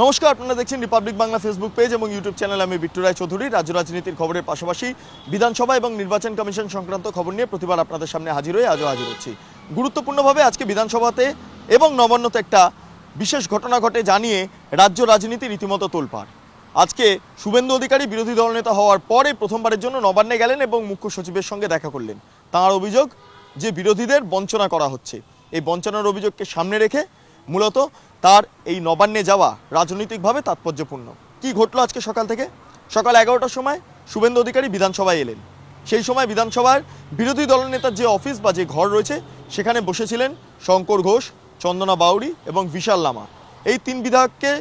নমস্কার, আপনারা দেখছেন রিপাবলিক বাংলা ফেসবুক পেজ এবং ইউটিউব চ্যানেল। আমি বিট্টু রায় চৌধুরী। রাজ্য রাজনীতির খবরের পাশাপাশি বিধানসভা এবং নির্বাচন কমিশন সংক্রান্ত খবর নিয়ে প্রতিবার আপনাদের সামনে হাজির হয়ে আজও হাজির হচ্ছি। গুরুত্বপূর্ণভাবে আজকে বিধানসভাতে এবং নবান্নতে একটা বিশেষ ঘটনা ঘটে জানিয়ে রাজ্য রাজনীতি রীতিমতো তোলপাড়। আজকে শুভেন্দু অধিকারী বিরোধী দলনেতা হওয়ার পরে প্রথমবারের জন্য নবান্নে গেলেন এবং মুখ্য সচিবের সঙ্গে দেখা করলেন। তাঁর অভিযোগ যে বিরোধীদের বঞ্চনা করা হচ্ছে। এই বঞ্চনার অভিযোগকে সামনে রেখে মূলত তার এই নবান্নে যাওয়া রাজনৈতিকভাবে তাৎপর্যপূর্ণ। কি ঘটলো আজকে সকাল থেকে? সকাল 11টার সময় শুভেন্দু অধিকারী বিধানসভায় এলেন। সেই সময় বিধানসভার বিরোধী দলনেতার যে অফিস বা যে ঘর রয়েছে সেখানে বসেছিলেন শঙ্কর ঘোষ, চন্দনা বাউরি এবং বিশাল লামা। এই তিন বিধায়ককে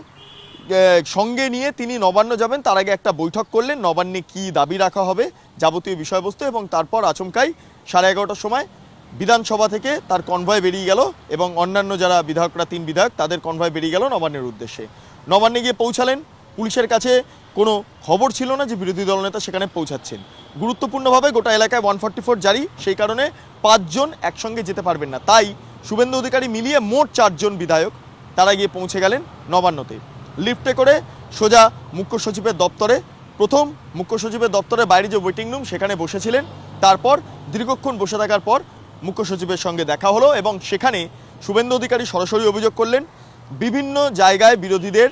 সঙ্গে নিয়ে তিনি নবান্ন যাবেন। তার আগে একটা বৈঠক করলেন, নবান্নে কি দাবি রাখা হবে যাবতীয় বিষয়বস্তু, এবং তারপর আচমকাই 11:30টার সময় বিধানসভা থেকে তার কনভয় বেরিয়ে গেল এবং অন্যান্য যারা বিধায়করা, তিন বিধায়ক, তাদের কনভয় বেরিয়ে গেল নবান্নের উদ্দেশ্যে। নবান্নে গিয়ে পৌঁছালেন। পুলিশের কাছে কোনো খবর ছিল না যে বিরোধী দলনেতা সেখানে পৌঁছাচ্ছেন। গুরুত্বপূর্ণভাবে গোটা এলাকায় 144 জারি, সেই কারণে 5 জন একসঙ্গে যেতে পারবেন না। তাই শুভেন্দু অধিকারী মিলিয়ে মোট 4 জন বিধায়ক তারা গিয়ে পৌঁছে গেলেন নবান্নতে। লিফটে করে সোজা মুখ্য সচিবের দপ্তরে। প্রথম মুখ্য সচিবের দপ্তরের বাইরে যে ওয়েটিং রুম সেখানে বসেছিলেন। তারপর দীর্ঘক্ষণ বসে থাকার পর মুখ্য সচিবের সঙ্গে দেখা হলো এবং সেখানে শুভেন্দু অধিকারী সরাসরি অভিযোগ করলেন বিভিন্ন জায়গায় বিরোধীদের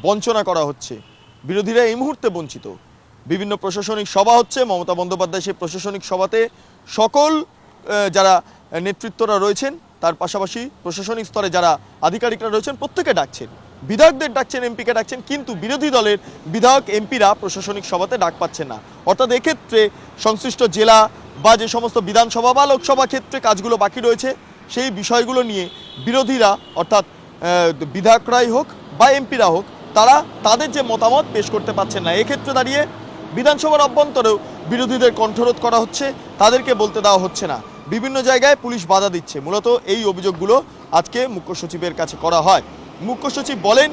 বঞ্চনা করা হচ্ছে, বিরোধীরা এই মুহূর্তে বঞ্চিত। বিভিন্ন প্রশাসনিক সভা হচ্ছে, মমতা বন্দ্যোপাধ্যায় সেই প্রশাসনিক সভাতে সকল যারা নেতৃত্বরা রয়েছেন, তার পাশাপাশি প্রশাসনিক স্তরে যারা আধিকারিকরা রয়েছেন প্রত্যেকে ডাকছেন, বিধায়কদের ডাকছেন, এমপিকে ডাকছেন, কিন্তু বিরোধী দলের বিধায়ক এমপিরা প্রশাসনিক সভাতে ডাক পাচ্ছেন না। অর্থাৎ এক্ষেত্রে সংশ্লিষ্ট জেলা বা যে সমস্ত বিধানসভা বা লোকসভা ক্ষেত্রে কাজগুলো বাকি রয়েছে সেই বিষয়গুলো নিয়ে বিরোধীরা, অর্থাৎ বিধায়করাই হোক বা এমপিরা হোক, তারা তাদের যে মতামত পেশ করতে পারছেন না। এক্ষেত্রে দাঁড়িয়ে বিধানসভার অভ্যন্তরেও বিরোধীদের কণ্ঠরোধ করা হচ্ছে, তাদেরকে বলতে দেওয়া হচ্ছে না, বিভিন্ন জায়গায় পুলিশ বাধা দিচ্ছে। মূলত এই অভিযোগগুলো আজকে মুখ্য সচিবের কাছে করা হয়। মুখ্য সচিব বলেন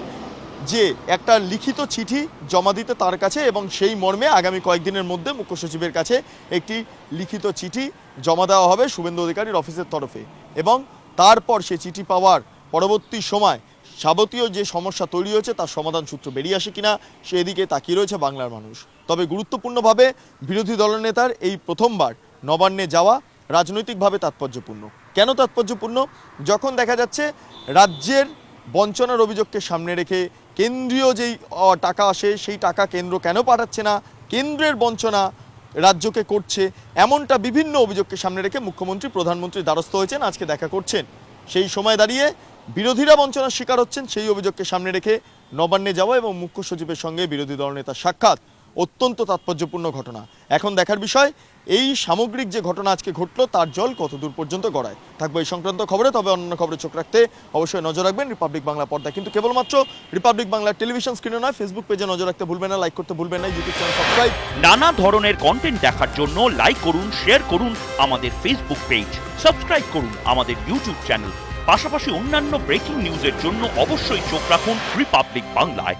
যে একটা লিখিত চিঠি জমা দিতে তার কাছে, এবং সেই মর্মে আগামী কয়েকদিনের মধ্যে মুখ্য সচিবের কাছে একটি লিখিত চিঠি জমা দেওয়া হবে শুভেন্দু অধিকারীর অফিসের তরফে, এবং তারপর সে চিঠি পাওয়ার পরবর্তী সময় যাবতীয় যে সমস্যা তৈরি হয়েছে তার সমাধান সূত্র বেরিয়ে আসে কিনা সেদিকে তাকিয়ে রয়েছে বাংলার মানুষ। তবে গুরুত্বপূর্ণভাবে বিরোধী দলনেতার এই প্রথমবার নবান্নে যাওয়া রাজনৈতিকভাবে তাৎপর্যপূর্ণ। কেন তাৎপর্যপূর্ণ? যখন দেখা যাচ্ছে রাজ্যের বঞ্চনার অভিযোগকে সামনে রেখে কেন্দ্রীয় যেই টাকা আসে সেই টাকা কেন্দ্র কেন পাঠাচ্ছে না, কেন্দ্রের বঞ্চনা রাজ্যকে করছে, এমনটা বিভিন্ন অভিযোগকে সামনে রেখে মুখ্যমন্ত্রী প্রধানমন্ত্রীর দ্বারস্থ হয়েছেন, আজকে দেখা করছেন। সেই সময় দাঁড়িয়ে বিরোধীরা বঞ্চনার শিকার হচ্ছেন, সেই অভিযোগকে সামনে রেখে নবান্নে যাওয়া এবং মুখ্য সচিবের সঙ্গে বিরোধী দলনেতার সাক্ষাৎ অত্যন্ত তাৎপর্যপূর্ণ ঘটনা। এখন দেখার বিষয় এই সামগ্রিক যে ঘটনা আজকে ঘটলো তার জল কতদূর পর্যন্ত গড়ায়। থাকবে এই সংক্রান্ত খবরে, তবে অন্যান্য খবরে চোখ রাখতে অবশ্যই নজর রাখবেন রিপাবলিক বাংলা পর্দা। কিন্তু কেবলমাত্র রিপাবলিক বাংলার টেলিভিশন স্ক্রিনে নয়, ফেসবুক পেজে নজর রাখতে ভুলবেন না, লাইক করতে ভুলবেন না, ইউটিউব চ্যানেল সাবস্ক্রাইব। নানা ধরনের কন্টেন্ট দেখার জন্য লাইক করুন, শেয়ার করুন আমাদের ফেসবুক পেজ, সাবস্ক্রাইব করুন আমাদের ইউটিউব চ্যানেল। পাশাপাশি অন্যান্য ব্রেকিং নিউজের জন্য অবশ্যই চোখ রাখুন রিপাবলিক বাংলায়।